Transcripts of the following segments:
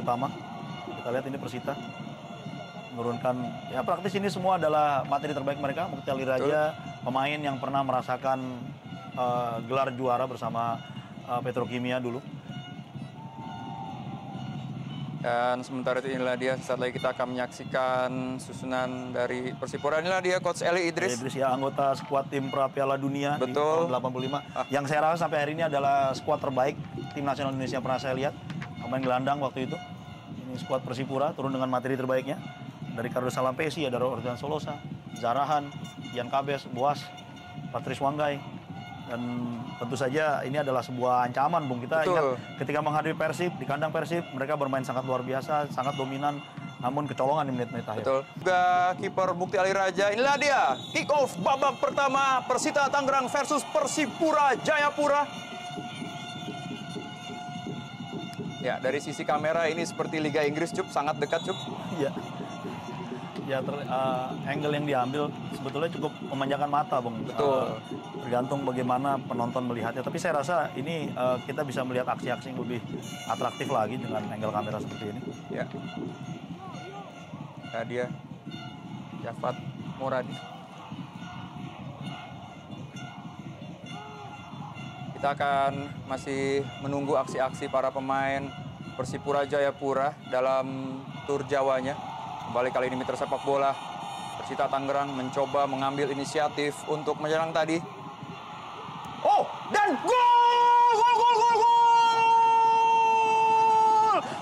utama. Kita lihat ini Persita menurunkan, ya praktis ini semua adalah materi terbaik mereka. Mukti Aliraja, pemain yang pernah merasakan gelar juara bersama Petrokimia dulu. Dan sementara itu inilah dia, saat lagi kita akan menyaksikan susunan dari Persipura. Inilah dia Coach Eli Idris. Idris ya, anggota skuad tim pra Piala Dunia. Betul. Di tahun 85. Yang saya rasa sampai hari ini adalah skuad terbaik tim nasional Indonesia pernah saya lihat. Pemain gelandang waktu itu. Ini skuad Persipura turun dengan materi terbaiknya. Dari Cardo Salampesi, ada Ordan Solosa, Zarahan, Ian Kabes, Boas, Patrice Wanggai. Dan tentu saja ini adalah sebuah ancaman, Bung. Kita ingat ketika menghadapi Persib, di kandang Persib, mereka bermain sangat luar biasa, sangat dominan, namun kecolongan di menit-menit akhir. Betul. Juga kiper Mukti Aliraja. Inilah dia, kick off babak pertama Persita Tangerang versus Persipura Jayapura. Ya, dari sisi kamera ini seperti Liga Inggris, Cup, sangat dekat, Cup. Iya. Ya, angle yang diambil sebetulnya cukup memanjakan mata, Bung. Betul. Tergantung bagaimana penonton melihatnya. Tapi saya rasa ini kita bisa melihat aksi-aksi yang lebih atraktif lagi dengan angle kamera seperti ini. Ya. Nah, dia Jafat Moradi. Kita akan masih menunggu aksi-aksi para pemain Persipura Jayapura dalam tur Jawanya. Kembali kali ini mitra sepak bola Persita Tangerang mencoba mengambil inisiatif untuk menyerang tadi. Oh, dan gol!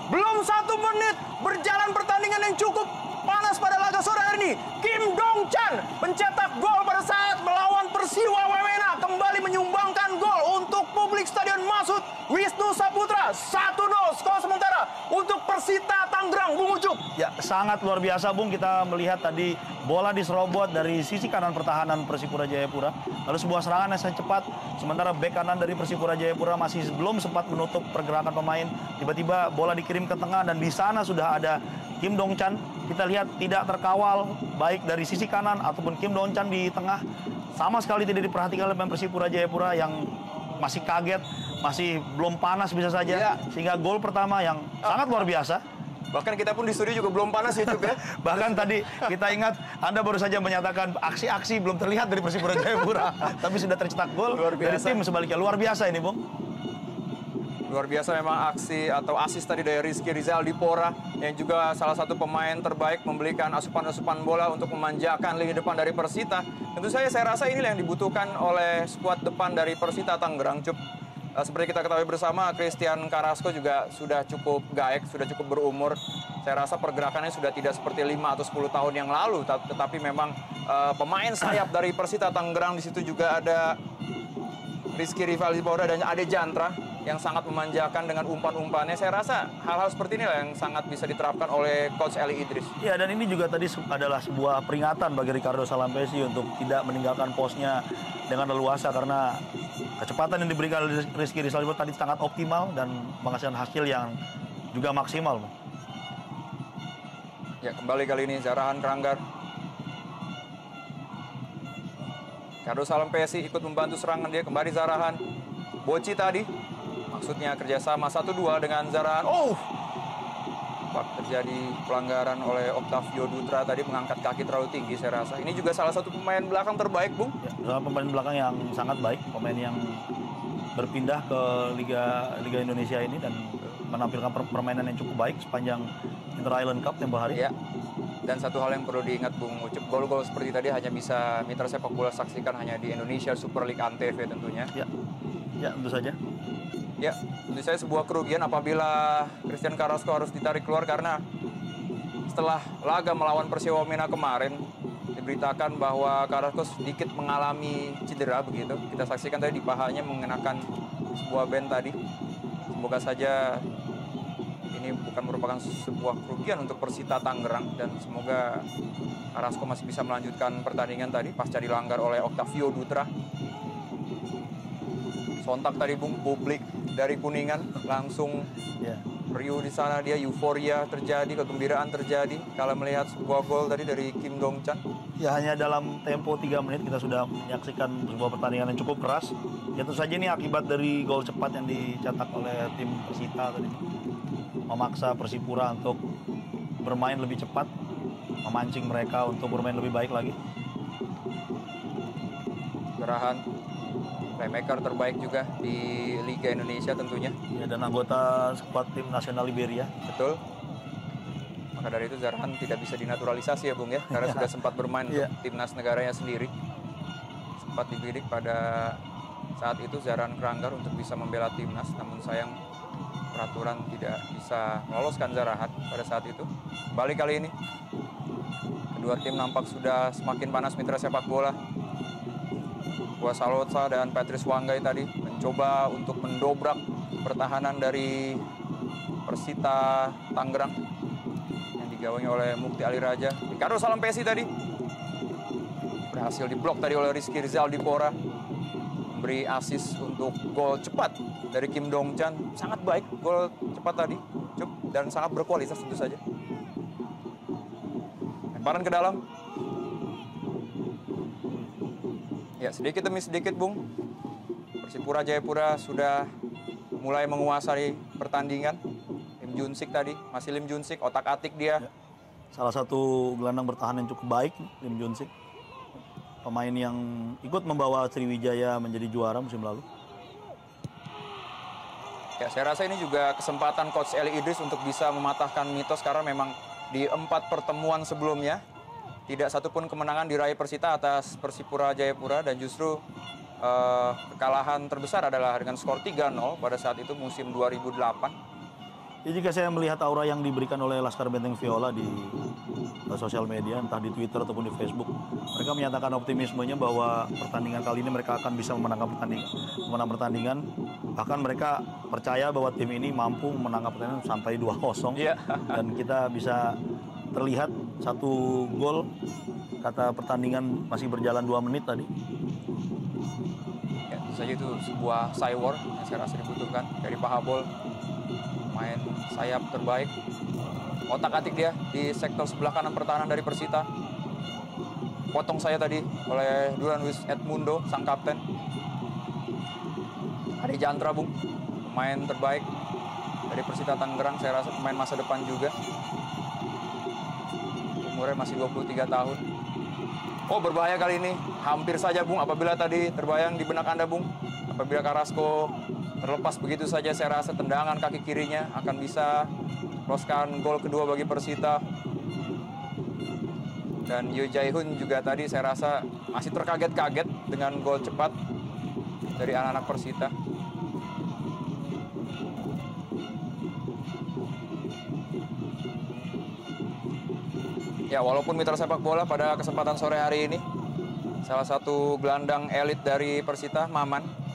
Belum 1 menit berjalan pertandingan yang cukup panas pada laga sore hari ini. Kim Dong Chan mencetak gol pada saat melawan Persiwa Wewena, kembali menyumbangkan gol untuk publik Stadion Masud Wisnu Saputra. 1-0 skor sementara untuk Persita Tangerang, Bung Ucup. Ya, sangat luar biasa, Bung. Kita melihat tadi bola diserobot dari sisi kanan pertahanan Persipura Jayapura. Lalu sebuah serangan yang sangat cepat. Sementara bek kanan dari Persipura Jayapura masih belum sempat menutup pergerakan pemain. Tiba-tiba bola dikirim ke tengah dan di sana sudah ada Kim Dong Chan. Kita lihat tidak terkawal baik dari sisi kanan ataupun Kim Dong Chan di tengah. Sama sekali tidak diperhatikan oleh pemain Persipura Jayapura yang masih kaget, masih belum panas bisa saja. Sehingga gol pertama yang sangat luar biasa. Bahkan kita pun di studio juga belum panas ya, Cuk, ya. Bahkan tadi kita ingat Anda baru saja menyatakan aksi-aksi belum terlihat dari Persipura Jayapura. Tapi sudah tercetak gol dari tim sebaliknya. Luar biasa ini, Bung. Luar biasa memang aksi atau asis tadi dari Rizky Rizal Dipora yang juga salah satu pemain terbaik memberikan asupan-asupan bola untuk memanjakan lini depan dari Persita. Tentu saja saya rasa inilah yang dibutuhkan oleh skuad depan dari Persita Tangerang, Cup. Seperti kita ketahui bersama, Christian Carrasco juga sudah cukup gaek, sudah cukup berumur. Saya rasa pergerakannya sudah tidak seperti 5 atau 10 tahun yang lalu. Tetapi memang pemain sayap dari Persita Tangerang, di situ juga ada Rizky Rizal Dipora dan Ade Jantra yang sangat memanjakan dengan umpan-umpannya. Saya rasa hal-hal seperti inilah yang sangat bisa diterapkan oleh Coach Eli Idris. Ya, dan ini juga tadi adalah sebuah peringatan bagi Ricardo Salampesi untuk tidak meninggalkan posnya dengan leluasa, karena kecepatan yang diberikan oleh Rizky Rizal tadi sangat optimal dan menghasilkan hasil yang juga maksimal. Ya, kembali kali ini Zarahan Keranggar. Ricardo Salampesi ikut membantu serangan, dia kembali Zarahan. Boci tadi, maksudnya kerjasama 1-2 dengan Zarahan. Terjadi pelanggaran oleh Octavio Dutra tadi, mengangkat kaki terlalu tinggi saya rasa. Ini juga salah satu pemain belakang terbaik, Bung. Ya, pemain belakang yang sangat baik, pemain yang berpindah ke Liga Indonesia ini dan menampilkan permainan yang cukup baik sepanjang Inter Island Cup tempoh hari. Ya. Dan satu hal yang perlu diingat, Bung Ucup, gol-gol seperti tadi hanya bisa mitra sepak bola saksikan hanya di Indonesia Super League Antv tentunya. Ya, tentu saja. Ya, menurut saya sebuah kerugian apabila Christian Carrasco harus ditarik keluar, karena setelah laga melawan Persiwa Wamena kemarin diberitakan bahwa Carrasco sedikit mengalami cedera begitu. Kita saksikan tadi di pahanya mengenakan sebuah band tadi. Semoga saja ini bukan merupakan sebuah kerugian untuk Persita Tangerang dan semoga Carrasco masih bisa melanjutkan pertandingan tadi pasca dilanggar oleh Octavio Dutra. Sontak tadi, Bung, publik dari Kuningan langsung riuh di sana, dia euforia terjadi, kegembiraan terjadi kalau melihat sebuah gol tadi dari Kim Dong Chan. Ya, hanya dalam tempo 3 menit kita sudah menyaksikan sebuah pertandingan yang cukup keras. Ya, tentu saja ini akibat dari gol cepat yang dicetak oleh tim Persita tadi. memaksa Persipura untuk bermain lebih cepat, memancing mereka untuk bermain lebih baik lagi. Zarahan, playmaker terbaik juga di Liga Indonesia tentunya. Ya, dan anggota skuad tim nasional Liberia. Betul. Maka dari itu Zarahan tidak bisa dinaturalisasi ya Bung ya, karena sudah sempat bermain untuk timnas negaranya sendiri. Sempat dibidik pada saat itu Zarahan Kranggar untuk bisa membela timnas, namun sayang peraturan tidak bisa meloloskan Zarahan pada saat itu. Balik kali ini, kedua tim nampak sudah semakin panas mitra sepak bola. Buah Salosa dan Patrice Wanggai tadi mencoba untuk mendobrak pertahanan dari Persita Tangerang yang digawangi oleh Mukti Ali Raja. Ricardo Salampesi tadi berhasil diblok tadi oleh Rizky Rizal Dipora. Memberi asis untuk gol cepat dari Kim Dong Chan. Sangat baik gol cepat tadi, dan sangat berkualitas tentu saja. Lemparan ke dalam. Ya, sedikit demi sedikit, Bung. Persipura Jayapura sudah mulai menguasai pertandingan. Lim Junsik tadi, masih Lim Junsik, otak-atik dia. Ya. Salah satu gelandang bertahan yang cukup baik, Lim Junsik. Pemain yang ikut membawa Sriwijaya menjadi juara musim lalu. Ya, saya rasa ini juga kesempatan Coach Eli Idris untuk bisa mematahkan mitos, karena memang di 4 pertemuan sebelumnya tidak satupun kemenangan diraih Persita atas Persipura Jayapura, dan justru kekalahan terbesar adalah dengan skor 3-0 pada saat itu musim 2008. Ya, jika saya melihat aura yang diberikan oleh Laskar Benteng Viola di sosial media, entah di Twitter ataupun di Facebook, mereka menyatakan optimismenya bahwa pertandingan kali ini mereka akan bisa memenangkan pertandingan. Bahkan mereka percaya bahwa tim ini mampu memenangkan pertandingan sampai 2-0. Yeah. Dan kita bisa terlihat 1 gol, kata pertandingan masih berjalan 2 menit tadi. Ya, tentu saja itu sebuah cywar yang saya rasa dibutuhkan dari Pahabol. Main sayap terbaik, otak-atik dia di sektor sebelah kanan pertahanan dari Persita. Potong saya tadi oleh Duran Luis Edmundo, sang kapten. Ade Jantra, Bung, pemain terbaik dari Persita Tangerang, saya rasa pemain masa depan juga. Umurnya masih 23 tahun. Oh, berbahaya kali ini. Hampir saja, Bung, apabila tadi terbayang di benak Anda, Bung, apabila Carrasco terlepas begitu saja, saya rasa tendangan kaki kirinya akan bisa loskan gol kedua bagi Persita. Dan Yoo Jae-hoon juga tadi saya rasa masih terkaget-kaget dengan gol cepat dari anak-anak Persita. Ya, walaupun mitra sepak bola pada kesempatan sore hari ini, salah satu gelandang elit dari Persita, Maman.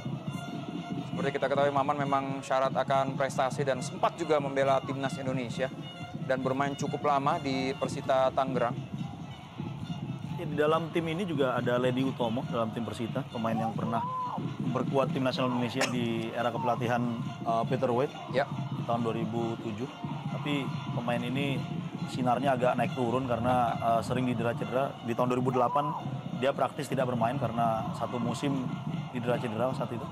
Seperti kita ketahui, Maman memang syarat akan prestasi dan sempat juga membela timnas Indonesia dan bermain cukup lama di Persita Tangerang. Ya, di dalam tim ini juga ada Ledi Utomo dalam tim Persita, pemain yang pernah berkuat tim nasional Indonesia di era kepelatihan Peter Wade Ya. tahun 2007. Tapi pemain ini sinarnya agak naik turun karena sering cedera. Di tahun 2008 dia praktis tidak bermain karena 1 musim cedera saat itu.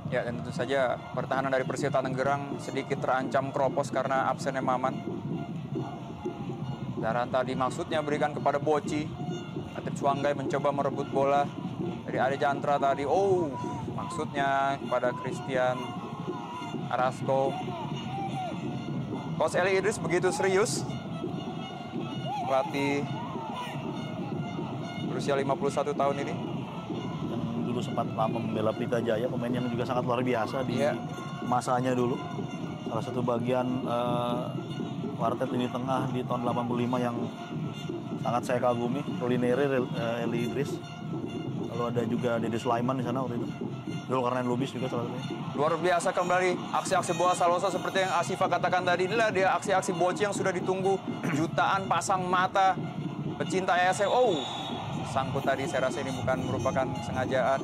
Ya, dan tentu saja pertahanan dari Persita Tangerang sedikit terancam keropos karena absennya Maman. Zarahan tadi maksudnya berikan kepada Boci. Patrice Wanggai mencoba merebut bola dari Ade Jantra tadi. Oh, maksudnya kepada Christian Carrasco. Coach Eli Idris begitu serius. Pelatih berusia 51 tahun ini. Dulu sempat lama membela Pelita Jaya, pemain yang juga sangat luar biasa di masanya dulu. Salah satu bagian quartet lini tengah di tahun 85 yang sangat saya kagumi, Rolinere, Eli Idris. Lalu ada juga Dede Sulaiman di sana waktu itu. Zulkarnain Lubis juga salah satunya. Luar biasa kembali aksi-aksi Buah Salosa seperti yang Asifa katakan tadi. Inilah dia aksi-aksi Boci yang sudah ditunggu jutaan pasang mata pecinta ASF. Oh, sangkut tadi, saya rasa ini bukan merupakan sengajaan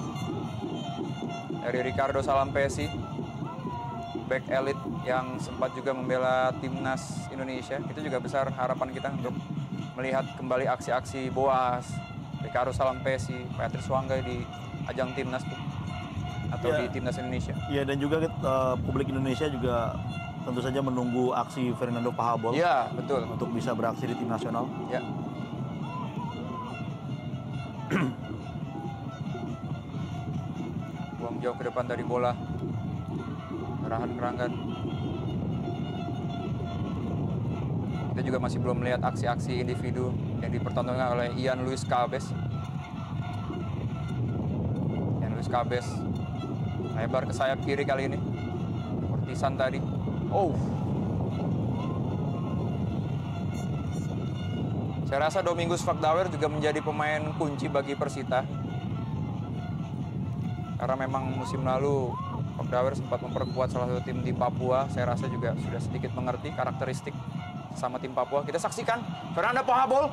dari Ricardo Salampesi, back elit yang sempat juga membela timnas Indonesia. Itu juga besar harapan kita untuk melihat kembali aksi-aksi Boas, Ricardo Salampesi, Patrice Wanggai di ajang timnas atau di timnas Indonesia. Iya, dan juga publik Indonesia juga tentu saja menunggu aksi Fernando Pahabol Ya, betul. untuk bisa beraksi di tim nasional. Ya. Buang jauh ke depan dari bola. Arahan Keranggan. Kita juga masih belum melihat aksi-aksi individu yang dipertontonkan oleh Ian Luis Cabes. Ian Luis Cabes lebar ke sayap kiri kali ini. Ortisan tadi. Oh. Saya rasa Domingus Vakdawer juga menjadi pemain kunci bagi Persita. Karena memang musim lalu Vakdawer sempat memperkuat salah satu tim di Papua. Saya rasa juga sudah sedikit mengerti karakteristik sama tim Papua. Kita saksikan Fernando Pahabol.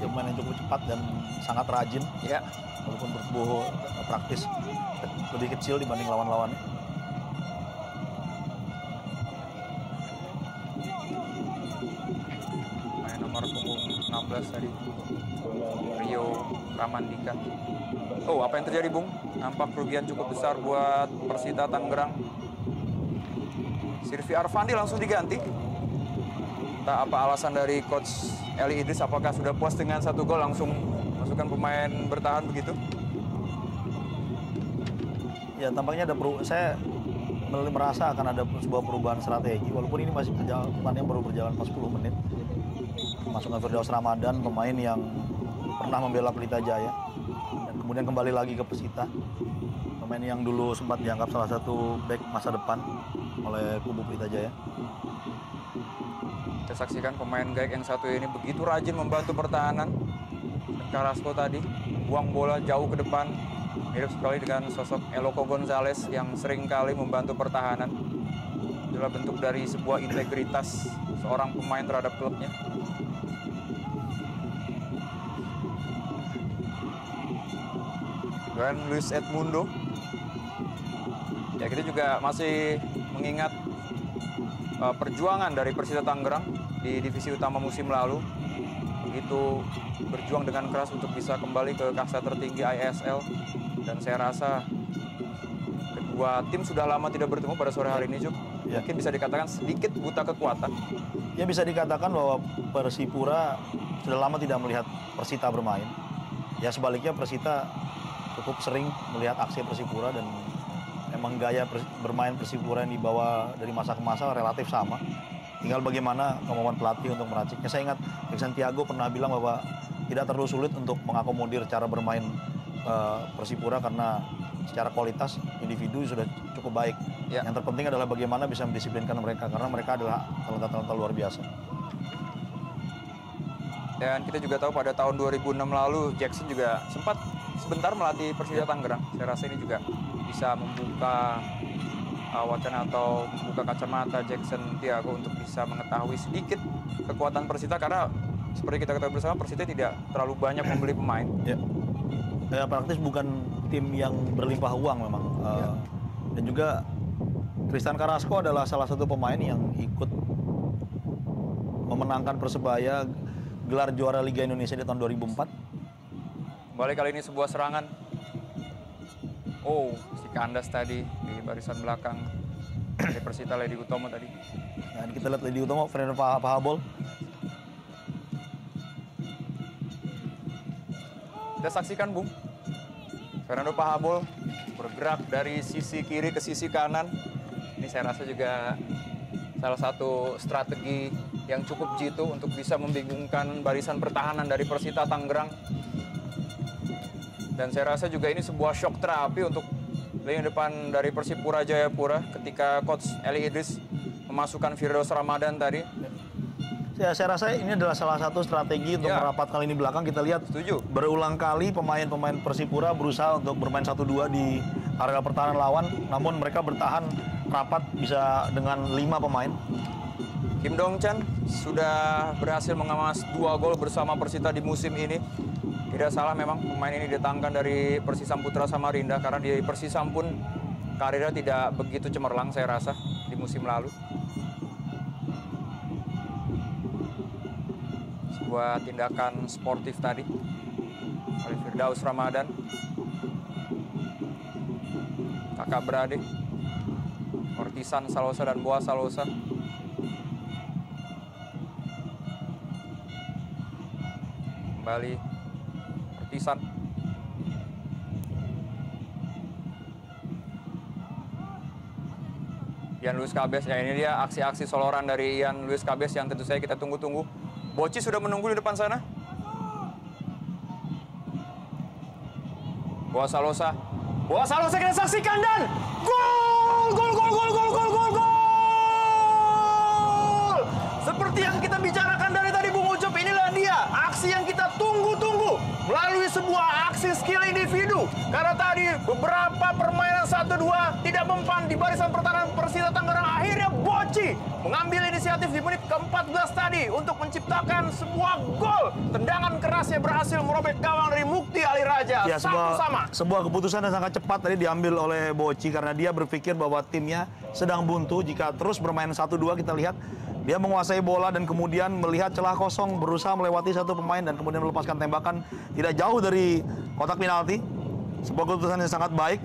Dia pemain yang cukup cepat dan sangat rajin. Ya. Walaupun bertubuh praktis lebih kecil dibanding lawan-lawannya. Main nomor punggung 16 tadi. Rio Ramandika. Oh, apa yang terjadi, Bung? Nampak kerugian cukup besar buat Persita Tangerang. Sirvi Arfandi langsung diganti. Entah apa alasan dari Coach Eli Idris, apakah sudah puas dengan 1 gol langsung masukkan pemain bertahan begitu? Ya tampaknya saya merasa akan ada sebuah perubahan strategi. Walaupun ini masih pertandingan baru berjalan 40 menit. Masukkan Firdaus Ramadan, pemain yang pernah membela Pelita Jaya dan kemudian kembali lagi ke Persita. Pemain yang dulu sempat dianggap salah satu bek masa depan oleh kubu Pelita Jaya. Kita saksikan pemain Gaek yang satu ini begitu rajin membantu pertahanan. Carrasco tadi buang bola jauh ke depan, mirip sekali dengan sosok Eloko Gonzalez yang sering kali membantu pertahanan. Itulah bentuk dari sebuah integritas seorang pemain terhadap klubnya. Dan Luis Edmundo. Ya, kita juga masih mengingat perjuangan dari Persita Tangerang di divisi utama musim lalu. Begitu berjuang dengan keras untuk bisa kembali ke kasta tertinggi ISL. Dan saya rasa kedua tim sudah lama tidak bertemu pada sore hari ini, Cuk. Ya. Mungkin bisa dikatakan sedikit buta kekuatan. Ya bisa dikatakan bahwa Persipura sudah lama tidak melihat Persita bermain. Ya sebaliknya Persita cukup sering melihat aksi Persipura dan memang gaya bermain Persipura yang dibawa dari masa ke masa relatif sama. Tinggal bagaimana kemampuan pelatih untuk meraciknya. Saya ingat Santiago pernah bilang bahwa tidak terlalu sulit untuk mengakomodir cara bermain Persipura karena secara kualitas individu sudah cukup baik. Ya. Yang terpenting adalah bagaimana bisa mendisiplinkan mereka karena mereka adalah talenta-talenta luar biasa. Dan kita juga tahu pada tahun 2006 lalu Jackson juga sempat sebentar melatih Persita Tangerang. Saya rasa ini juga bisa membuka wacana atau membuka kacamata Jackson Tiago untuk bisa mengetahui sedikit kekuatan Persita karena seperti kita ketahui bersama Persita tidak terlalu banyak membeli pemain. Ya. Praktis bukan tim yang berlimpah uang memang. Dan juga Tristan Carrasco adalah salah satu pemain yang ikut memenangkan Persebaya gelar juara Liga Indonesia di tahun 2004. Kembali kali ini sebuah serangan. Oh, si Kandas tadi di barisan belakang dari Persita, Ledi Utomo tadi. Nah, kita lihat Ledi Utomo, Fernando Pahabol. Kita saksikan, Bung. Fernando Pahabol bergerak dari sisi kiri ke sisi kanan. Ini saya rasa juga salah satu strategi yang cukup jitu untuk bisa membingungkan barisan pertahanan dari Persita Tangerang. Dan saya rasa juga ini sebuah shock terapi untuk lini depan dari Persipura Jayapura ketika Coach Eli Idris memasukkan Firdaus Ramadan tadi. Ya, saya rasa ini adalah salah satu strategi untuk merapatkan lini belakang. Kita lihat berulang kali pemain-pemain Persipura berusaha untuk bermain 1-2 di area pertahanan lawan. Namun mereka bertahan rapat bisa dengan 5 pemain. Kim Dong Chan sudah berhasil mengemas 2 gol bersama Persita di musim ini. Tidak salah memang pemain ini didatangkan dari Persisam Putra Samarinda karena di Persisam pun karirnya tidak begitu cemerlang saya rasa di musim lalu. Sebuah tindakan sportif tadi oleh Firdaus Ramadan. kakak beradik. Ortisan Salosa dan Boa Salosa. Kembali Ortisan. Ian Luis Cabez, ya ini dia aksi-aksi soloran dari Ian Luis Cabez yang tentu saja kita tunggu-tunggu. Bocci sudah menunggu di depan sana. Boa Salosa kita saksikan dan gol! Seperti yang kita bicarakan dari tadi Bung Ucup, inilah dia aksi yang kita tunggu-tunggu melalui sebuah aksi skill individu. Karena tadi beberapa permainan 1-2 tidak mempan di barisan pertahanan Persita Tangerang. Akhirnya Bocci mengambil inisiatif di menit ke-14 tadi untuk menciptakan sebuah gol. Tendangan kerasnya berhasil merobek gawang dari Mukti Ali Raja. Ya, 1-sama. sebuah keputusan yang sangat cepat tadi diambil oleh Bocci karena dia berpikir bahwa timnya sedang buntu. Jika terus bermain 1-2, kita lihat dia menguasai bola dan kemudian melihat celah kosong, berusaha melewati satu pemain dan kemudian melepaskan tembakan tidak jauh dari kotak penalti. Sebuah keputusan yang sangat baik.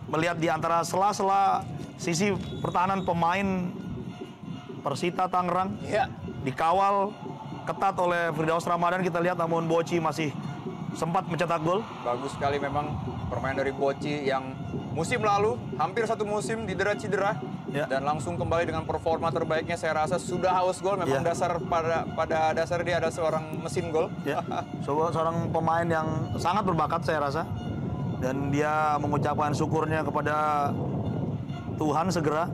Melihat di antara sela-sela sisi pertahanan pemain Persita Tangerang, Ya. dikawal ketat oleh Firdaus Ramadan, kita lihat namun Bocci masih sempat mencetak gol. Bagus sekali memang permainan dari Bocci yang musim lalu hampir satu musim didera-cedera. Ya. Dan langsung kembali dengan performa terbaiknya. Saya rasa sudah haus gol. Memang Ya. pada dasar dia ada seorang mesin gol. Ya, seorang pemain yang sangat berbakat saya rasa. Dan dia mengucapkan syukurnya kepada Tuhan segera.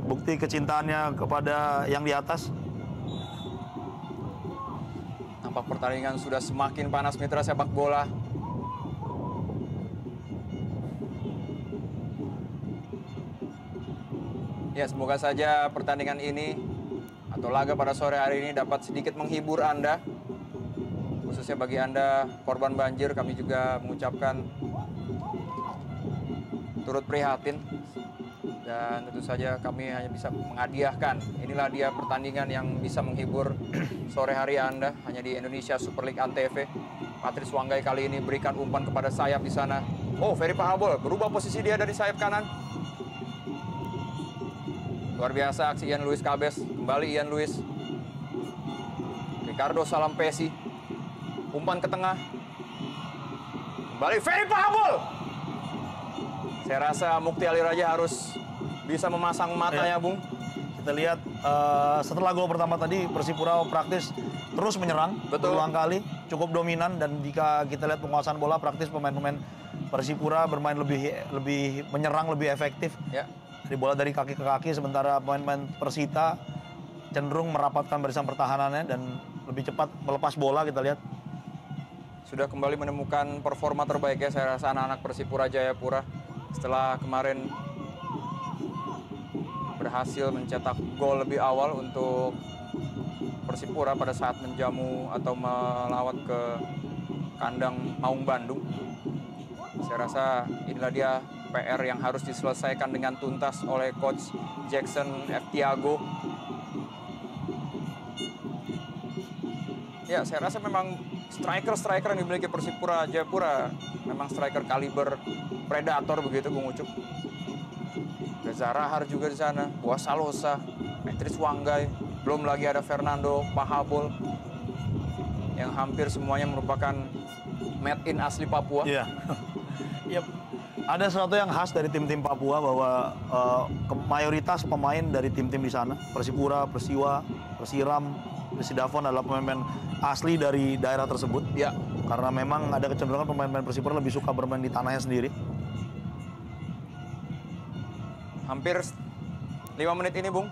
Bukti kecintaannya kepada yang di atas. Nampak pertandingan sudah semakin panas mitra sepak bola. Ya, semoga saja pertandingan ini atau laga pada sore hari ini dapat sedikit menghibur Anda. Khususnya bagi Anda korban banjir, kami juga mengucapkan turut prihatin. Dan tentu saja kami hanya bisa menghadiahkan. Inilah dia pertandingan yang bisa menghibur sore hari Anda hanya di Indonesia Super League Antv. Patrice Wanggai kali ini berikan umpan kepada sayap di sana. Oh, Ferry Pahabol berubah posisi dia dari sayap kanan. Luar biasa aksi Ian Luis Cabez. Kembali Ian Luis. Ricardo Salampesi. Umpan ke tengah. Kembali Ferry Pahabol. Saya rasa Mukti Ali Raja harus bisa memasang matanya, Bung. Kita lihat setelah gol pertama tadi Persipura praktis terus menyerang. Betul. Berulang kali cukup dominan dan jika kita lihat penguasaan bola praktis pemain-pemain Persipura bermain lebih menyerang lebih efektif. Ya. Di bola dari kaki ke kaki, sementara pemain-pemain Persita cenderung merapatkan barisan pertahanannya dan lebih cepat melepas bola, kita lihat. Sudah kembali menemukan performa terbaik ya saya rasa anak-anak Persipura Jayapura. Setelah kemarin berhasil mencetak gol lebih awal untuk Persipura pada saat menjamu atau melawat ke kandang Maung Bandung. Saya rasa inilah dia PR yang harus diselesaikan dengan tuntas oleh Coach Jackson F. Tiago. Ya, saya rasa memang striker-striker yang dimiliki Persipura Jayapura memang striker kaliber predator begitu, Bung Ucup. Reza Rahar juga di sana, Boa Salosa, Patrice Wanggai, belum lagi ada Fernando Pahabol yang hampir semuanya merupakan made in asli Papua. Iya. Yep. Ada sesuatu yang khas dari tim-tim Papua bahwa mayoritas pemain dari tim-tim di sana, Persipura, Persiwa, Persiram, Persidafon adalah pemain-pemain asli dari daerah tersebut. Ya. Karena memang ada kecenderungan pemain-pemain Persipura lebih suka bermain di tanahnya sendiri. Hampir 5 menit ini, Bung.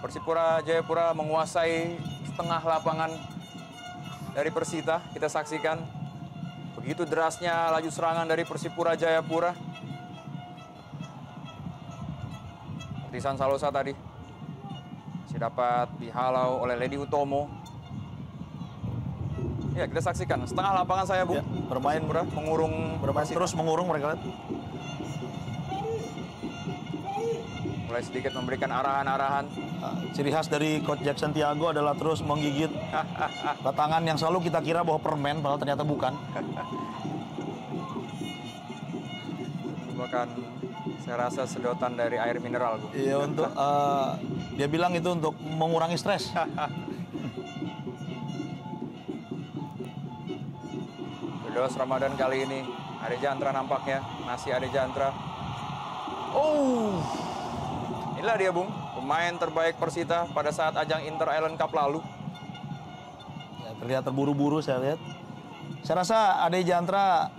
Persipura Jayapura menguasai setengah lapangan dari Persita. Kita saksikan begitu derasnya laju serangan dari Persipura Jayapura. Ortisan Salosa tadi masih dapat dihalau oleh Ledi Utomo. Ya, kita saksikan setengah lapangan saya, Bung. Ya, bermain Persipura terus mengurung mereka lihat. mulai sedikit memberikan arahan-arahan. Ciri khas dari Coach Jackson Tiago adalah terus menggigit batangan yang selalu kita kira bahwa permen, padahal ternyata bukan. merupakan saya rasa sedotan dari air mineral, Bu. Iya, untuk dia bilang itu untuk mengurangi stres. Firdaus Ramadan kali ini Ade Jantra nampaknya, masih Ade Jantra. Oh, inilah dia, Bung, pemain terbaik Persita pada saat ajang Inter Island Cup lalu. Ya, terlihat terburu-buru saya lihat. Saya rasa Ade Jantra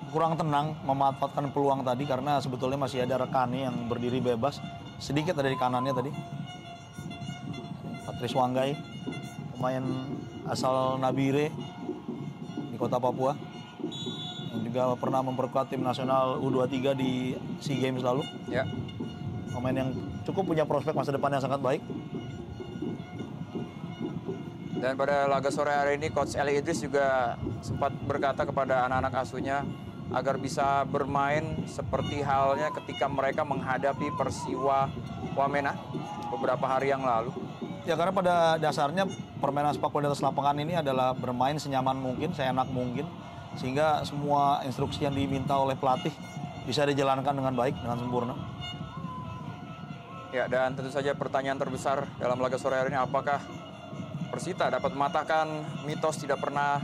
kurang tenang memanfaatkan peluang tadi karena sebetulnya masih ada rekannya yang berdiri bebas. Sedikit ada di kanannya tadi. Patrice Wanggai, pemain asal Nabire di kota Papua. Yang juga pernah memperkuat tim nasional U23 di SEA Games lalu. Ya. Pemain yang cukup punya prospek masa depan yang sangat baik. Dan pada laga sore hari ini Coach Eli Idris juga sempat berkata kepada anak-anak asuhnya agar bisa bermain seperti halnya ketika mereka menghadapi Persiwa Wamena beberapa hari yang lalu. Ya, karena pada dasarnya permainan sepak bola di atas lapangan ini adalah bermain senyaman mungkin, seenak mungkin. Sehingga semua instruksi yang diminta oleh pelatih bisa dijalankan dengan baik, dengan sempurna. Ya, dan tentu saja pertanyaan terbesar dalam laga sore hari ini, apakah Persita dapat mematahkan mitos tidak pernah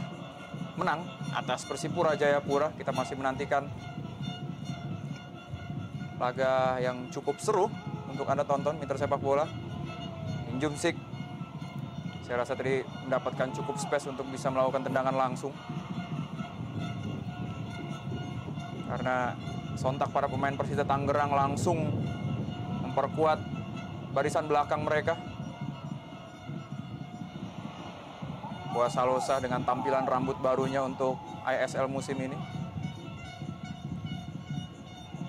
menang atas Persipura Jayapura? Kita masih menantikan laga yang cukup seru untuk Anda tonton, mitra sepak bola. Injumsik, saya rasa tadi mendapatkan cukup space untuk bisa melakukan tendangan langsung. Karena sontak para pemain Persita Tangerang langsung memperkuat barisan belakang mereka. Boa Salosa dengan tampilan rambut barunya untuk ISL musim ini.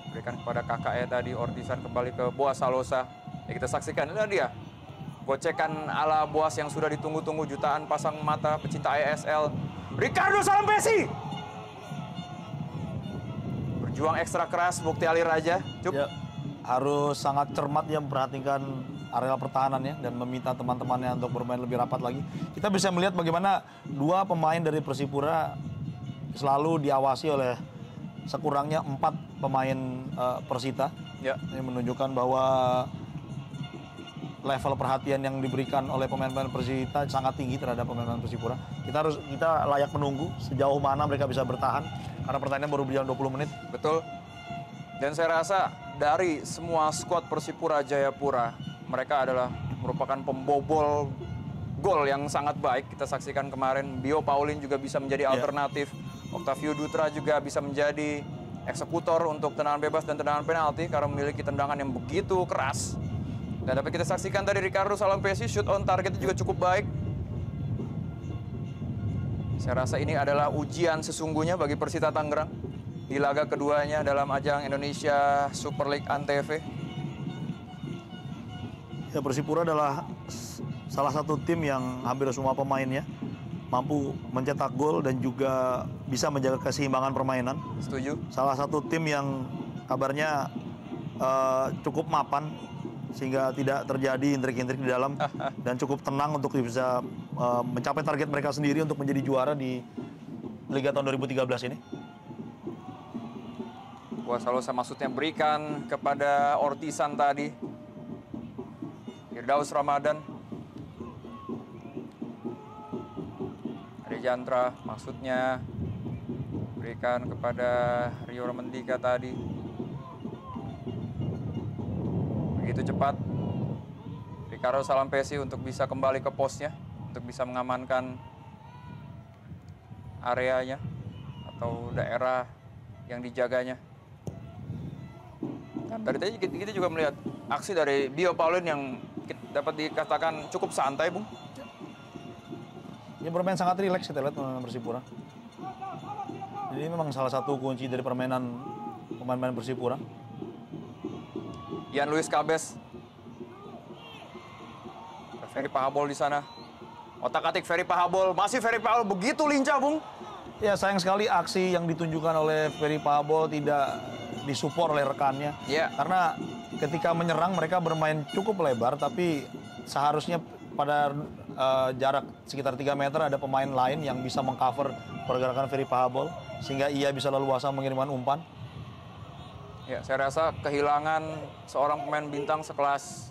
Berikan kepada kakaknya tadi, Ortisan kembali ke Boa Salosa. Ya, kita saksikan, inilah dia. Gocekan ala Boas yang sudah ditunggu-tunggu jutaan pasang mata pecinta ISL. Ricardo Salampesi! Berjuang ekstra keras, Mukti Ali Raja. Ya, harus sangat cermat ya memperhatikan area pertahanannya dan meminta teman-temannya untuk bermain lebih rapat lagi. Kita bisa melihat bagaimana dua pemain dari Persipura selalu diawasi oleh sekurangnya 4 pemain Persita. Ya. Ini menunjukkan bahwa level perhatian yang diberikan oleh pemain-pemain Persita sangat tinggi terhadap pemain-pemain Persipura. Kita layak menunggu sejauh mana mereka bisa bertahan karena pertandingan baru berjalan 20 menit. Betul. Dan saya rasa dari semua skuad Persipura Jayapura, mereka adalah merupakan pembobol gol yang sangat baik. Kita saksikan kemarin, Bio Paulin juga bisa menjadi alternatif. Octavio Dutra juga bisa menjadi eksekutor untuk tendangan bebas dan tendangan penalti karena memiliki tendangan yang begitu keras. Dan dapat kita saksikan tadi Ricardo Salampesi, shoot on targetnya juga cukup baik. Saya rasa ini adalah ujian sesungguhnya bagi Persita Tangerang di laga keduanya dalam ajang Indonesia Super League Antv. Ya, Persipura adalah salah satu tim yang hampir semua pemainnya mampu mencetak gol dan juga bisa menjaga keseimbangan permainan. Setuju. Salah satu tim yang kabarnya cukup mapan sehingga tidak terjadi intrik-intrik di dalam dan cukup tenang untuk bisa mencapai target mereka sendiri untuk menjadi juara di Liga tahun 2013 ini. Boa Salosa maksudnya berikan kepada Ortisan tadi. Firdaus Ramadan. Ade Jantra maksudnya berikan kepada Rio Ramendika tadi. Begitu cepat Ricardo Salampesi untuk bisa kembali ke posnya, untuk bisa mengamankan areanya atau daerah yang dijaganya. Dan dari tadi kita juga melihat aksi dari Bio Paulin yang dapat dikatakan cukup santai, Bung. Ini bermain sangat rileks kita lihat pemain Persipura. Ini memang salah satu kunci dari permainan pemain-pemain Persipura. Ian Luis Cabes. Ferry Pahabol di sana. Otak-atik Ferry Pahabol, masih Ferry Pahabol begitu lincah, Bung. Ya, sayang sekali aksi yang ditunjukkan oleh Ferry Pahabol tidak disupport oleh rekannya. Ya. Karena ketika menyerang mereka bermain cukup lebar, tapi seharusnya pada jarak sekitar 3 meter ada pemain lain yang bisa mengcover pergerakan Ferry Pahabol sehingga ia bisa leluasa mengirimkan umpan. Ya, saya rasa kehilangan seorang pemain bintang sekelas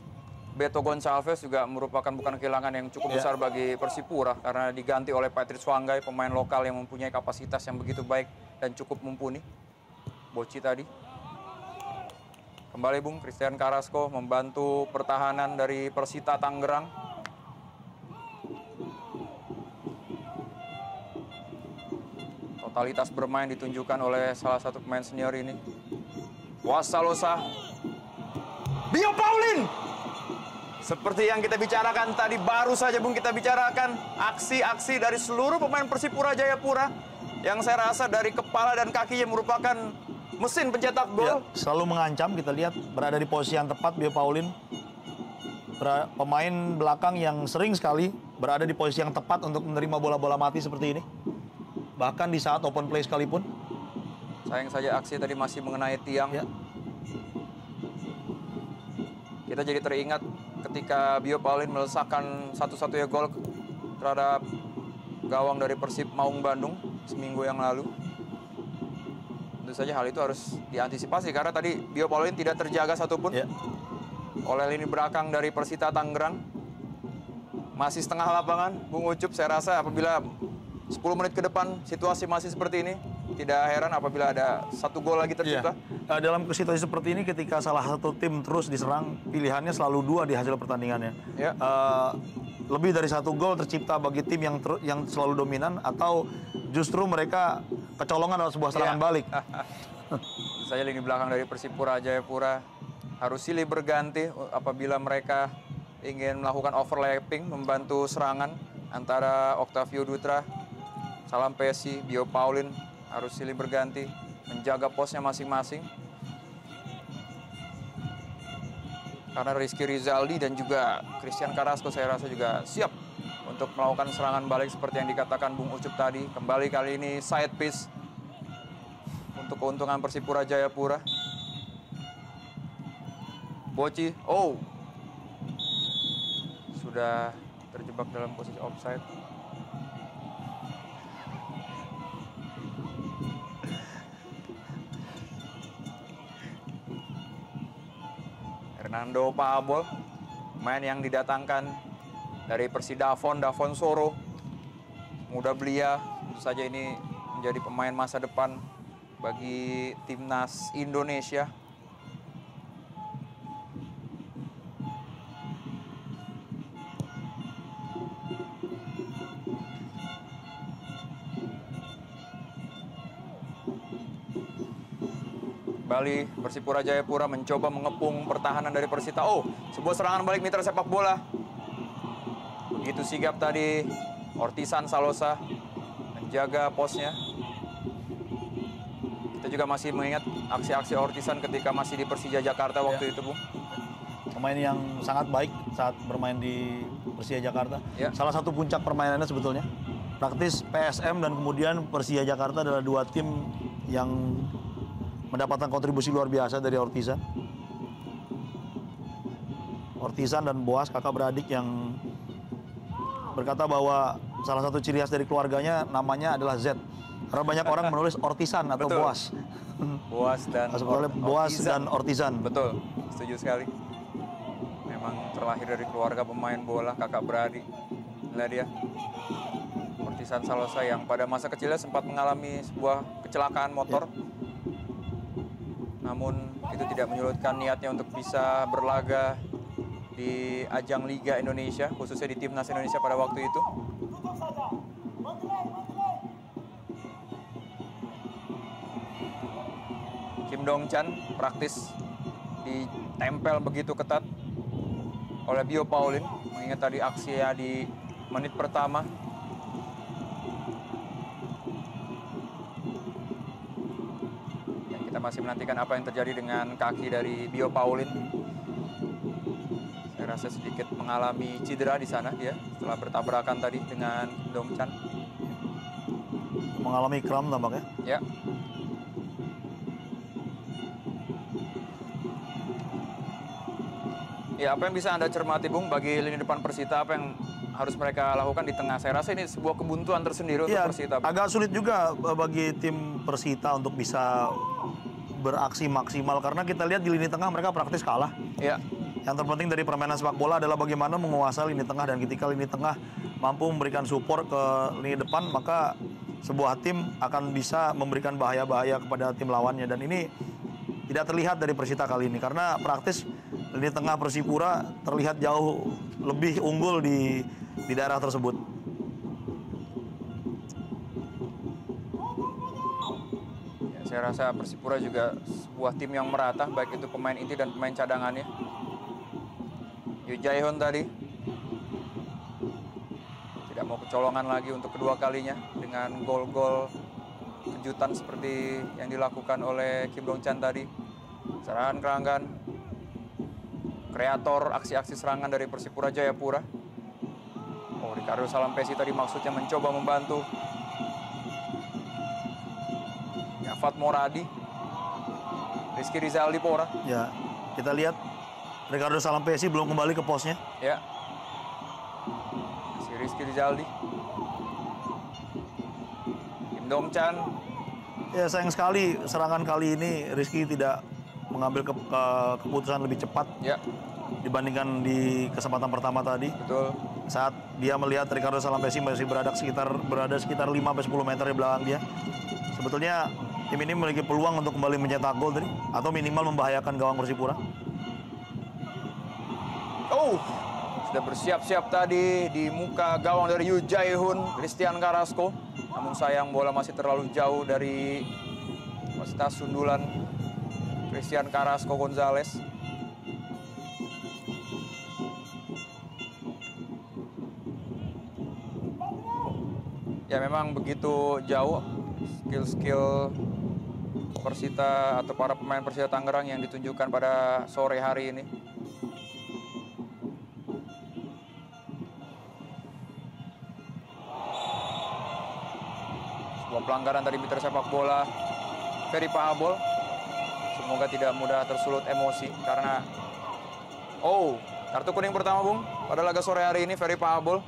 Beto Gonçalves juga merupakan bukan kehilangan yang cukup besar bagi Persipura karena diganti oleh Patrice Wanggai, pemain lokal yang mempunyai kapasitas yang begitu baik dan cukup mumpuni. Boci tadi. Kembali Bung, Christian Carrasco membantu pertahanan dari Persita Tangerang. Totalitas bermain ditunjukkan oleh salah satu pemain senior ini. Wasalosa. Bio Paulin. Seperti yang kita bicarakan tadi, baru saja Bung kita bicarakan aksi-aksi dari seluruh pemain Persipura Jayapura yang saya rasa dari kepala dan kakinya merupakan mesin pencetak gol. Selalu mengancam, kita lihat berada di posisi yang tepat Bio Paulin. Pemain belakang yang sering sekali berada di posisi yang tepat untuk menerima bola-bola mati seperti ini. Bahkan di saat open play sekalipun. Sayang saja aksi tadi masih mengenai tiang. Ya. Kita jadi teringat ketika Bio Paulin melesakkan satu-satunya gol terhadap gawang dari Persib Maung Bandung seminggu yang lalu. Tentu saja hal itu harus diantisipasi karena tadi Bio Paulin tidak terjaga satupun oleh lini belakang dari Persita Tangerang. Masih setengah lapangan, Bung Ucup, saya rasa apabila 10 menit ke depan situasi masih seperti ini, tidak heran apabila ada satu gol lagi tercipta. Dalam situasi seperti ini ketika salah satu tim terus diserang, pilihannya selalu dua di hasil pertandingannya. Lebih dari satu gol tercipta bagi tim yang selalu dominan atau justru mereka kecolongan dalam sebuah serangan balik. Tentu saja lini belakang dari Persipura Jayapura harus silih berganti apabila mereka ingin melakukan overlapping, membantu serangan antara Octavio Dutra, Salam Pesi, Bio Paulin harus silih berganti, menjaga posnya masing-masing. Karena Rizky Rizaldi dan juga Christian Carrasco saya rasa juga siap untuk melakukan serangan balik seperti yang dikatakan Bung Ucup tadi. Kembali kali ini side piece untuk keuntungan Persipura Jayapura. Boci, sudah terjebak dalam posisi offside. Fernando Paabol, pemain yang didatangkan dari Persidafon, Davon Soro, muda belia, tentu saja ini menjadi pemain masa depan bagi timnas Indonesia. Kembali Persipura Jayapura mencoba mengepung pertahanan dari Persita. Sebuah serangan balik mitra sepak bola. Begitu sigap tadi Ortisan Salosa menjaga posnya. Kita juga masih mengingat aksi-aksi Ortisan ketika masih di Persija Jakarta waktu itu, Bung. Pemain yang sangat baik saat bermain di Persija Jakarta. Salah satu puncak permainannya sebetulnya. Praktis PSM dan kemudian Persija Jakarta adalah dua tim yang mendapatkan kontribusi luar biasa dari Ortisan. Ortisan dan Boas, kakak beradik yang berkata bahwa salah satu ciri khas dari keluarganya namanya adalah Z. Karena banyak orang menulis Ortisan atau Boas. Boas dan Boas dan Ortisan. Betul, setuju sekali. Memang terlahir dari keluarga pemain bola, kakak beradik. Inilah dia. Ortisan Salosa yang pada masa kecilnya sempat mengalami sebuah kecelakaan motor. Namun itu tidak menyurutkan niatnya untuk bisa berlaga di ajang Liga Indonesia, khususnya di Timnas Indonesia pada waktu itu. Kim Dong Chan praktis ditempel begitu ketat oleh Bio Paulin, mengingat tadi aksinya di menit pertama. Kita masih menantikan apa yang terjadi dengan kaki dari Bio Paulin. Saya rasa sedikit mengalami cedera di sana dia setelah bertabrakan tadi dengan Kim Dong Chan. Mengalami kram tampaknya. Ya. Ya, apa yang bisa Anda cermati, Bung, bagi lini depan Persita, apa yang harus mereka lakukan di tengah? Saya rasa ini sebuah kebuntuan tersendiri untuk Persita. Agak sulit juga bagi tim Persita untuk bisa beraksi maksimal. Karena kita lihat di lini tengah mereka praktis kalah. Ya. Yang terpenting dari permainan sepak bola adalah bagaimana menguasai lini tengah. Dan ketika lini tengah mampu memberikan support ke lini depan, maka sebuah tim akan bisa memberikan bahaya-bahaya kepada tim lawannya. Dan ini tidak terlihat dari Persita kali ini. Karena praktis lini tengah Persipura terlihat jauh lebih unggul di daerah tersebut. Ya, saya rasa Persipura juga sebuah tim yang merata, baik itu pemain inti dan pemain cadangannya. Yu Jae-hyun tadi tidak mau kecolongan lagi untuk kedua kalinya dengan gol-gol kejutan seperti yang dilakukan oleh Kim Dong-chan tadi. Serangan keranggan, kreator aksi-aksi serangan dari Persipura Jayapura. Oh, Ricardo Salampesi tadi maksudnya mencoba membantu. Yafat Moradi, Rizky Rizaldi Pora. Ya, kita lihat Ricardo Salampesi belum kembali ke posnya. Ya. Si Rizky Rizaldi. Kim Dong-chan. Ya, sayang sekali serangan kali ini Rizky tidak mengambil keputusan lebih cepat Ya, dibandingkan di kesempatan pertama tadi. betul. Saat dia melihat Ricardo Salampesi masih berada sekitar 5-10 meter di belakang dia. Sebetulnya tim ini memiliki peluang untuk kembali mencetak gol tadi atau minimal membahayakan gawang Persipura. Oh, sudah bersiap-siap tadi di muka gawang dari Yu Jae-hyun, Christian Carrasco. Namun sayang bola masih terlalu jauh dari kapasitas sundulan Christian Carrasco Gonzalez. Ya, memang begitu jauh skill-skill Persita atau para pemain Persita Tangerang yang ditunjukkan pada sore hari ini. Sebuah pelanggaran dari mitra sepak bola Ferry Pahabol. Semoga tidak mudah tersulut emosi karena kartu kuning pertama, Bung, pada laga sore hari ini Ferry Pahabol.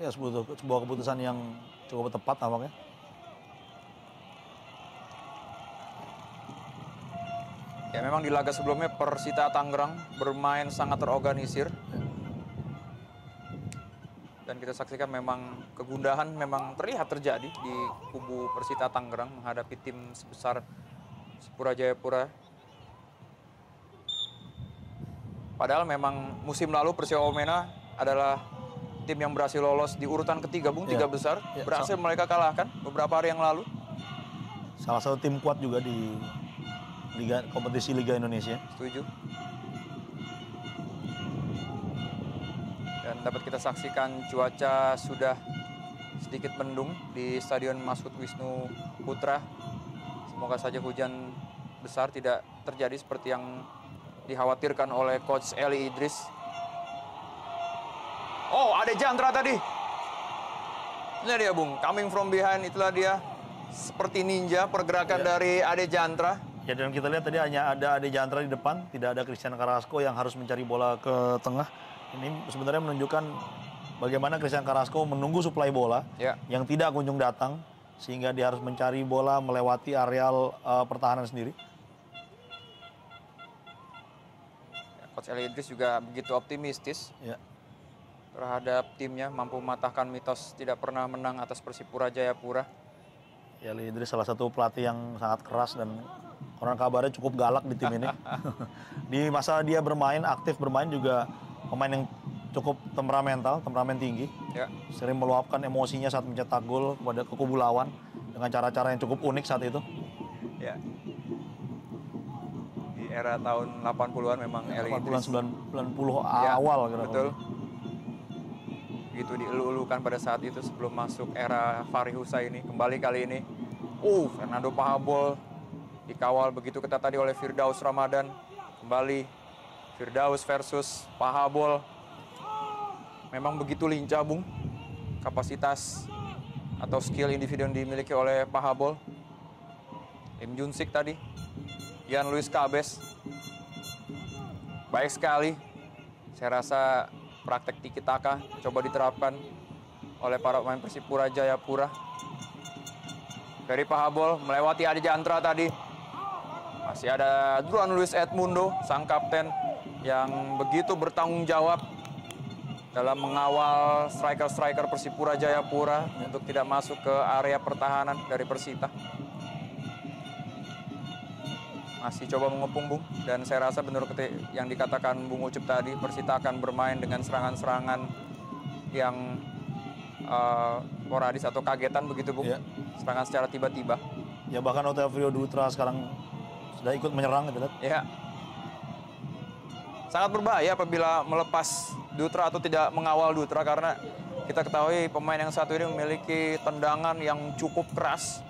Ya, sebuah keputusan yang cukup tepat nampaknya. Ya, memang di laga sebelumnya Persita Tangerang bermain sangat terorganisir. Dan kita saksikan memang kegundahan memang terlihat terjadi di kubu Persita Tangerang menghadapi tim sebesar Persipura Jayapura. Padahal memang musim lalu Persija Wamena adalah tim yang berhasil lolos di urutan ketiga, Bung, tiga besar. Berhasil mereka kalahkan beberapa hari yang lalu. Salah satu tim kuat juga di kompetisi Liga Indonesia. Setuju. Dan dapat kita saksikan cuaca sudah sedikit mendung di Stadion Mashud Wisnu Putra. Semoga saja hujan besar tidak terjadi seperti yang dikhawatirkan oleh Coach Eli Idris. Oh, ada Jantra tadi. Inilah dia, Bung. Coming from behind, itulah dia. Seperti ninja pergerakan dari Ade Jantra. Ya, dan kita lihat tadi hanya ada Ade Jantra di depan. Tidak ada Christian Carrasco yang harus mencari bola ke tengah. Ini sebenarnya menunjukkan bagaimana Christian Carrasco menunggu suplai bola yang tidak kunjung datang. Sehingga dia harus mencari bola melewati areal pertahanan sendiri. Coach Eli Idris juga begitu optimistis. Ya. Terhadap timnya, mampu mematahkan mitos tidak pernah menang atas Persipura Jayapura. Ya, Eli Idris salah satu pelatih yang sangat keras dan konon kabarnya cukup galak di tim ini. Di masa dia bermain, aktif bermain juga pemain yang cukup temperamen tinggi. Ya. Sering meluapkan emosinya saat mencetak gol kepada kubu lawan dengan cara-cara yang cukup unik saat itu. Ya. Di era tahun 80-an memang Eli Idris. 90 ya, awal. Betul. Begitu dielu-elukan pada saat itu sebelum masuk era Fahri Husaini. Kembali kali ini, Fernando Pahabol dikawal begitu ketat tadi oleh Firdaus Ramadan. Kembali Firdaus versus Pahabol. Memang begitu lincah, Bung. Kapasitas atau skill individu yang dimiliki oleh Pahabol. Lim Junsik tadi. Jan Luis Cabes. Baik sekali Saya rasa praktek tiki taka coba diterapkan oleh para pemain Persipura Jayapura. Ferry Pahabol melewati Adi Jantra tadi. Masih ada Duran Luis Edmundo, sang kapten yang begitu bertanggung jawab dalam mengawal striker-striker Persipura Jayapura untuk tidak masuk ke area pertahanan dari Persita. Masih coba mengepung, Bung. Dan saya rasa benar yang dikatakan Bung Ucup tadi, Persita akan bermain dengan serangan-serangan yang sporadis atau kagetan begitu, Bung. Ya. Serangan secara tiba-tiba. Ya bahkan Otavio Dutra sekarang sudah ikut menyerang gitu, lihat. Ya. Sangat berbahaya apabila melepas Dutra atau tidak mengawal Dutra, karena kita ketahui pemain yang satu ini memiliki tendangan yang cukup keras.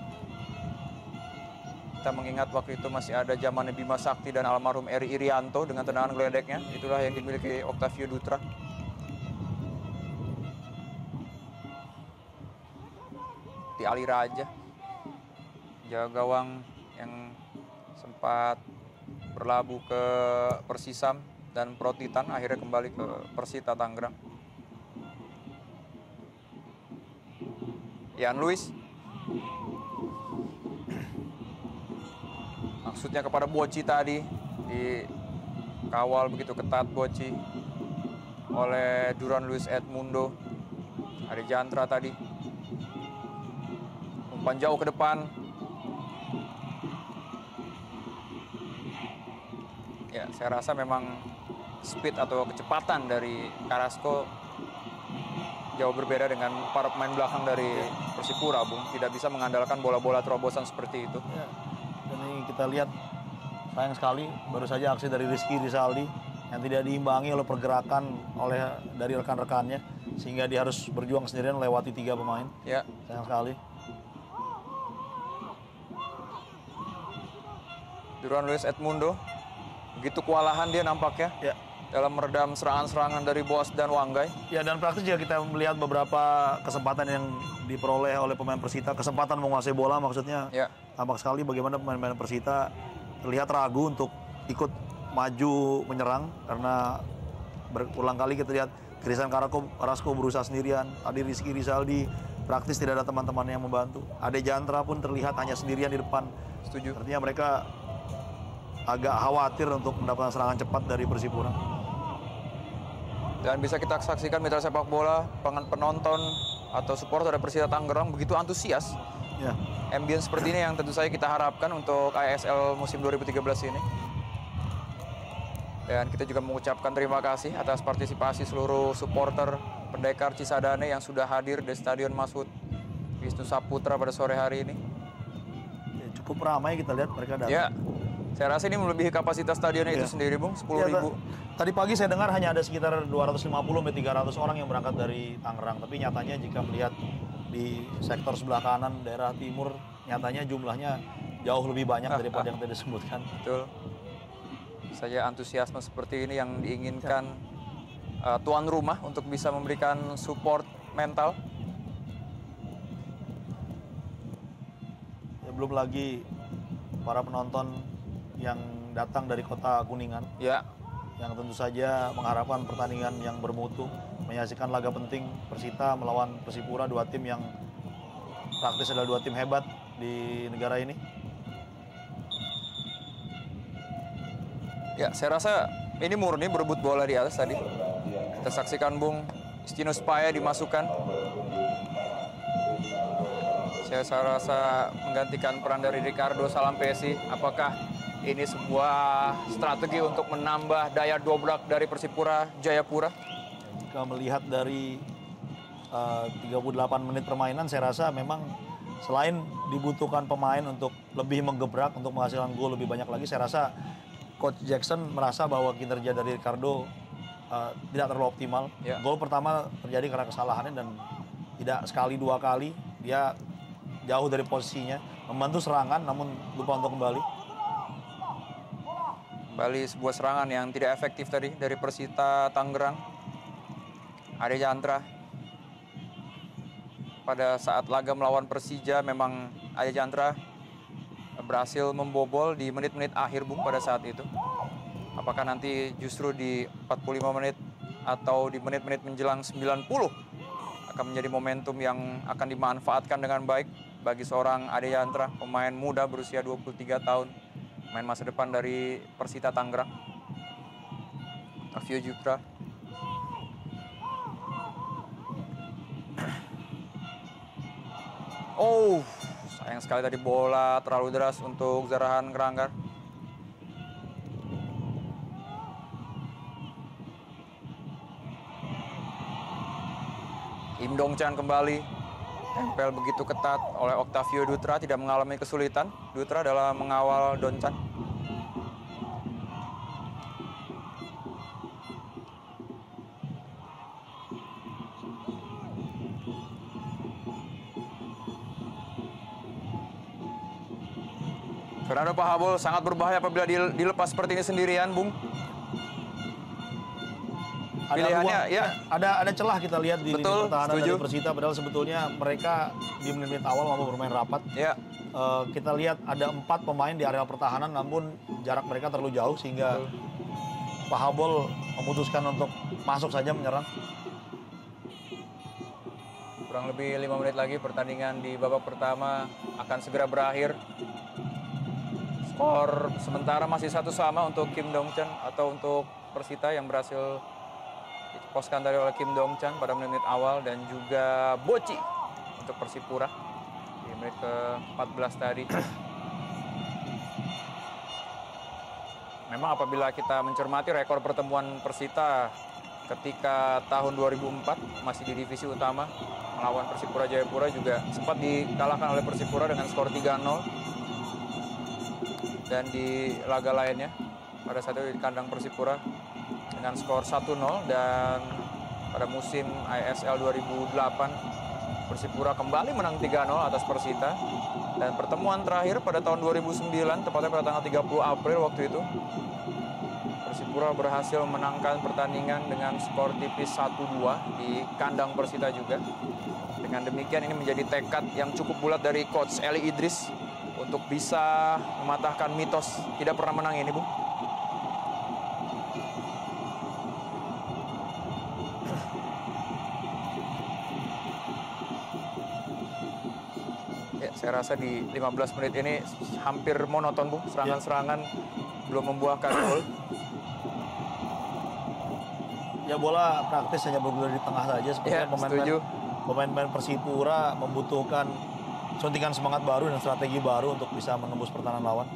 Kita mengingat waktu itu masih ada zaman Bima Sakti dan almarhum Eri Irianto dengan tendangan geledeknya. Itulah yang dimiliki Octavio Dutra. Di Ali Raja, jaga gawang yang sempat berlabuh ke Persisam dan Protitan, akhirnya kembali ke Persita Tangerang. Ian Luis. Maksudnya kepada Boci tadi, dikawal begitu ketat Boci oleh Duran Luis Edmundo. Adi Jantra tadi. Umpan jauh ke depan. Ya, saya rasa memang speed atau kecepatan dari Carrasco jauh berbeda dengan para pemain belakang dari Persipura, Bung. Tidak bisa mengandalkan bola-bola terobosan seperti itu. Ya. Dan ini kita lihat sayang sekali baru saja aksi dari Rizky Rizaldi yang tidak diimbangi oleh pergerakan dari rekan-rekannya, sehingga dia harus berjuang sendirian melewati 3 pemain. Ya. Sayang sekali. Duran Luis Edmundo, begitu kewalahan dia nampaknya Ya. dalam meredam serangan-serangan dari Boas dan Wanggai. Ya, dan praktis jika kita melihat beberapa kesempatan yang diperoleh oleh pemain Persita, kesempatan menguasai bola maksudnya, Ya. tampak sekali bagaimana pemain-pemain Persita terlihat ragu untuk ikut maju menyerang karena berulang kali kita lihat Christian Carrasco berusaha sendirian. Tadi Rizky Rizaldi praktis tidak ada teman-teman yang membantu. Ade Jantra pun terlihat hanya sendirian di depan. Setuju. Artinya mereka agak khawatir untuk mendapatkan serangan cepat dari Persipura. Dan bisa kita saksikan mitra sepak bola, penonton atau supporter dari Persita Tangerang begitu antusias. Ya. Ambience seperti ini yang tentu saja kita harapkan untuk ASL musim 2013 ini. Dan kita juga mengucapkan terima kasih atas partisipasi seluruh supporter Pendekar Cisadane yang sudah hadir di Stadion Mashud Wisnu Saputra pada sore hari ini. Ya, cukup ramai kita lihat mereka datang. Ya, saya rasa ini melebihi kapasitas stadionnya itu sendiri, Bung, 10.000. Tadi pagi saya dengar hanya ada sekitar 250-300 orang yang berangkat dari Tangerang. Tapi nyatanya jika melihat di sektor sebelah kanan daerah timur, nyatanya jumlahnya jauh lebih banyak daripada yang tadi disebutkan. Betul. Saja antusiasme seperti ini yang diinginkan tuan rumah untuk bisa memberikan support mental. Ya, belum lagi para penonton yang datang dari kota Kuningan. Ya. Yang tentu saja mengharapkan pertandingan yang bermutu, menyaksikan laga penting Persita melawan Persipura, 2 tim yang praktis adalah 2 tim hebat di negara ini. Ya, saya rasa ini murni berebut bola di atas tadi. Kita saksikan Bung Justinus Paya dimasukkan. Saya rasa menggantikan peran dari Ricardo Salampesi. Apakah ini sebuah strategi untuk menambah daya dobrak dari Persipura Jayapura? Jika melihat dari 38 menit permainan, saya rasa memang selain dibutuhkan pemain untuk lebih menggebrak, untuk menghasilkan gol lebih banyak lagi, saya rasa Coach Jackson merasa bahwa kinerja dari Ricardo tidak terlalu optimal. Ya. Gol pertama terjadi karena kesalahannya dan tidak sekali 2 kali dia jauh dari posisinya, membantu serangan namun lupa untuk kembali. Kembali sebuah serangan yang tidak efektif tadi dari Persita Tangerang. Ade Jantra. Pada saat laga melawan Persija memang Ade Jantra berhasil membobol di menit-menit akhir, Bung, pada saat itu. Apakah nanti justru di 45 menit atau di menit-menit menjelang 90 akan menjadi momentum yang akan dimanfaatkan dengan baik bagi seorang Ade Yantra, pemain muda berusia 23 tahun, pemain masa depan dari Persita Tangerang. Octavio Jutra. Oh, sayang sekali tadi bola terlalu deras untuk Zarahan Ngeranggar. Kim Dong Chan kembali. Tempel begitu ketat oleh Octavio Dutra, tidak mengalami kesulitan. Dutra dalam mengawal Don Chan. Fernando Pahabol sangat berbahaya apabila dilepas seperti ini sendirian, Bung. Pilihannya, ya. Ada celah kita lihat di lini pertahanan setuju. dari Persita, padahal sebetulnya mereka di menit-menit awal mampu bermain rapat. Ya. Kita lihat ada 4 pemain di area pertahanan, namun jarak mereka terlalu jauh sehingga Pahabol memutuskan untuk masuk saja menyerang. Kurang lebih 5 menit lagi pertandingan di babak pertama akan segera berakhir. Skor sementara masih 1-1 untuk Kim Dong Chan atau untuk Persita yang berhasil diposkan dari oleh Kim Dong Chan pada menit awal, dan juga Boci untuk Persipura di menit ke-14 tadi. Memang apabila kita mencermati rekor pertemuan Persita ketika tahun 2004 masih di divisi utama melawan Persipura Jayapura juga sempat dikalahkan oleh Persipura dengan skor 3-0. Dan di laga lainnya pada saat itu di kandang Persipura dengan skor 1-0, dan pada musim ISL 2008 Persipura kembali menang 3-0 atas Persita. Dan pertemuan terakhir pada tahun 2009, tepatnya pada tanggal 30 April waktu itu, Persipura berhasil menangkan pertandingan dengan skor tipis 1-2 di kandang Persita juga. Dengan demikian ini menjadi tekad yang cukup bulat dari Coach Eli Idris untuk bisa mematahkan mitos tidak pernah menang ini, Bung. Ya, saya rasa di 15 menit ini hampir monoton, Bung. Serangan-serangan belum membuahkan gol. Ya, bola praktis hanya bergulir di tengah saja. Sepertinya pemain-pemain Persipura membutuhkan suntikan semangat baru dan strategi baru untuk bisa menembus pertahanan lawan.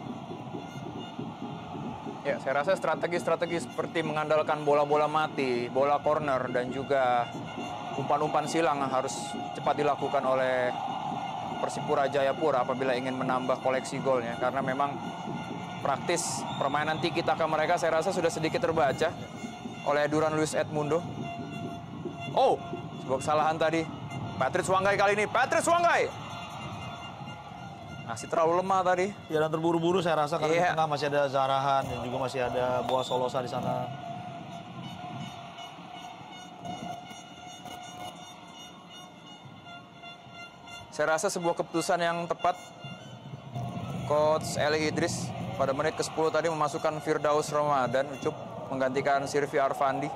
Ya, saya rasa strategi-strategi seperti mengandalkan bola-bola mati, bola corner, dan juga umpan-umpan silang harus cepat dilakukan oleh Persipura Jayapura apabila ingin menambah koleksi golnya. Karena memang praktis permainan tiki-taka mereka saya rasa sudah sedikit terbaca oleh Duran Luis Edmundo. Oh, sebuah kesalahan tadi. Patrice Wanggai kali ini, Patrice Wanggai! Masih terlalu lemah tadi. Ya, dan terburu-buru saya rasa karena di tengah masih ada Zarahan dan juga masih ada Boa Solosa di sana. Saya rasa sebuah keputusan yang tepat Coach Eli Idris pada menit ke-10 tadi memasukkan Firdaus Ramadan Ucup menggantikan Sirvi Arfandi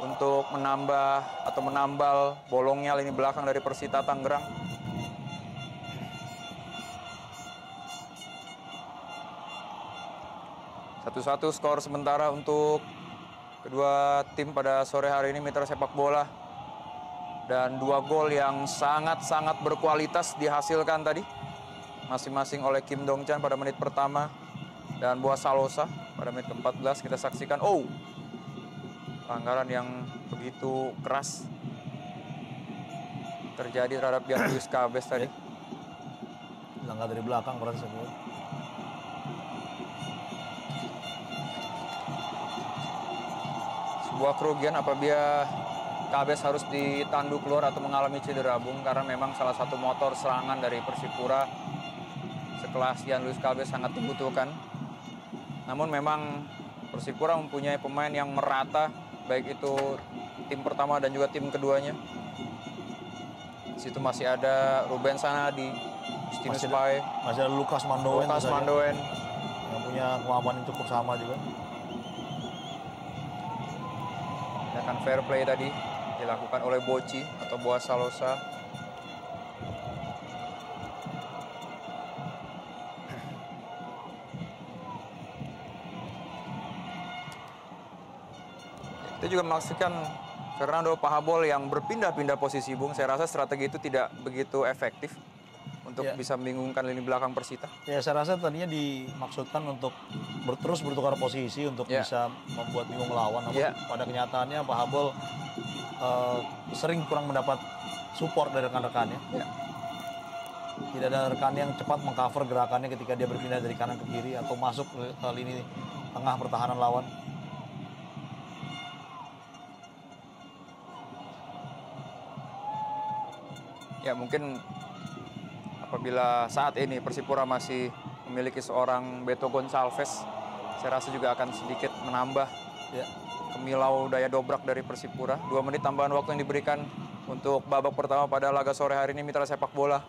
untuk menambah atau menambal bolongnya lini belakang dari Persita Tangerang. 1-1 skor sementara untuk kedua tim pada sore hari ini Mitra Sepak Bola. Dan 2 gol yang sangat-sangat berkualitas dihasilkan tadi. Masing-masing oleh Kim Dong Chan pada menit pertama dan Boa Salosa pada menit ke-14. Kita saksikan, pelanggaran yang begitu keras terjadi terhadap Jan Luis Cabes tadi. Langkah dari belakang berarti saya. Sebuah kerugian apabila Cabes harus ditandu keluar atau mengalami cedera, Bung, karena memang salah satu motor serangan dari Persipura sekelas Jan Luis Cabes sangat dibutuhkan. Namun memang Persipura mempunyai pemain yang merata, baik itu tim pertama dan juga tim keduanya. Di situ masih ada Ruben Sanadi, Justinus Pae, masih ada Lukas Mandoen yang punya kemampuan yang cukup sama juga. Tindakan fair play tadi dilakukan oleh Boci atau Boas Salosa. Kita juga memastikan Fernando Pahabol yang berpindah-pindah posisi, Bung. Saya rasa strategi itu tidak begitu efektif untuk bisa membingungkan lini belakang Persita. Ya, saya rasa tadinya dimaksudkan untuk terus bertukar posisi untuk bisa membuat bingung lawan. Namun pada kenyataannya Pahabol sering kurang mendapat support dari rekan-rekannya. Tidak ada rekan yang cepat mengcover gerakannya ketika dia berpindah dari kanan ke kiri atau masuk ke lini tengah pertahanan lawan. Ya, mungkin apabila saat ini Persipura masih memiliki seorang Beto Gonçalves, saya rasa juga akan sedikit menambah kemilau daya dobrak dari Persipura. 2 menit tambahan waktu yang diberikan untuk babak pertama pada laga sore hari ini Mitra Sepak Bola.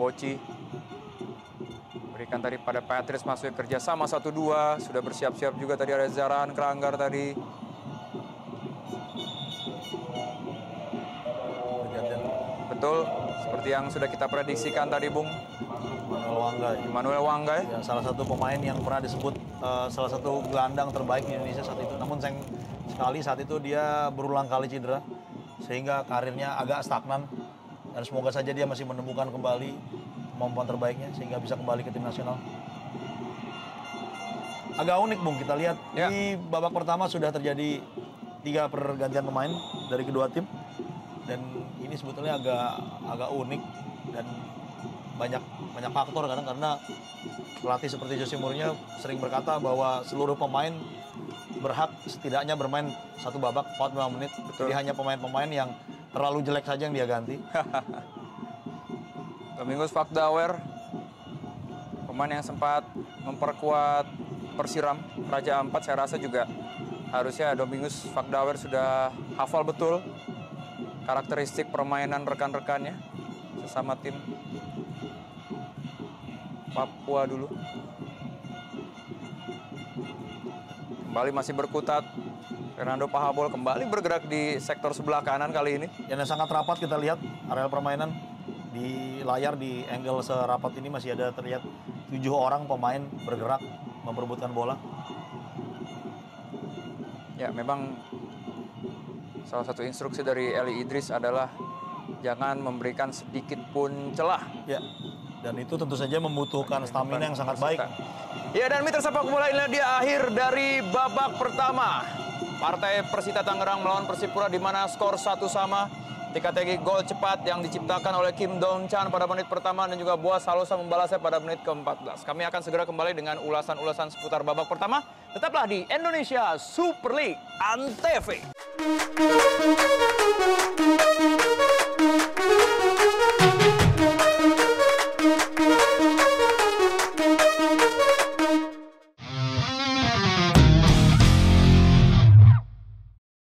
Boci berikan tadi pada Patrice, masuk kerjasama 1-2, sudah bersiap-siap juga tadi ada Zarahan Kranggar tadi. Betul, seperti yang sudah kita prediksikan tadi, Bung. Immanuel Wanggai. Ya, salah satu pemain yang pernah disebut salah satu gelandang terbaik di Indonesia saat itu. Namun sayang sekali saat itu dia berulang kali cedera, sehingga karirnya agak stagnan. Dan semoga saja dia masih menemukan kembali kemampuan terbaiknya, sehingga bisa kembali ke tim nasional. Agak unik, Bung, kita lihat di babak pertama sudah terjadi 3 pergantian pemain dari kedua tim. Dan ini sebetulnya agak unik dan banyak faktor kadang, karena pelatih seperti Jose Mourinho sering berkata bahwa seluruh pemain berhak setidaknya bermain 1 babak 45 menit. Jadi hanya pemain-pemain yang terlalu jelek saja yang dia ganti. Domingos Vakdawer, pemain yang sempat memperkuat Persiram Raja Ampat, saya rasa juga harusnya Domingos Vakdawer sudah hafal betul karakteristik permainan rekan-rekannya sesama tim Papua dulu. Kembali masih berkutat. Fernando Pahabol kembali bergerak di sektor sebelah kanan kali ini. Yang sangat rapat kita lihat area permainan di layar, di angle serapat ini masih ada terlihat 7 orang pemain bergerak memperebutkan bola. Ya, memang salah satu instruksi dari Eli Idris adalah jangan memberikan sedikit pun celah. Ya, dan itu tentu saja membutuhkan stamina yang sangat baik. Ya, dan Mitra Sepak Bola, inilah dia akhir dari babak pertama. Partai Persita Tangerang melawan Persipura di mana skor 1-1. Teka-teki gol cepat yang diciptakan oleh Kim Dong Chan pada menit pertama dan juga Boas Salosa membalasnya pada menit ke-14. Kami akan segera kembali dengan ulasan-ulasan seputar babak pertama. Tetaplah di Indonesia Super League Antv.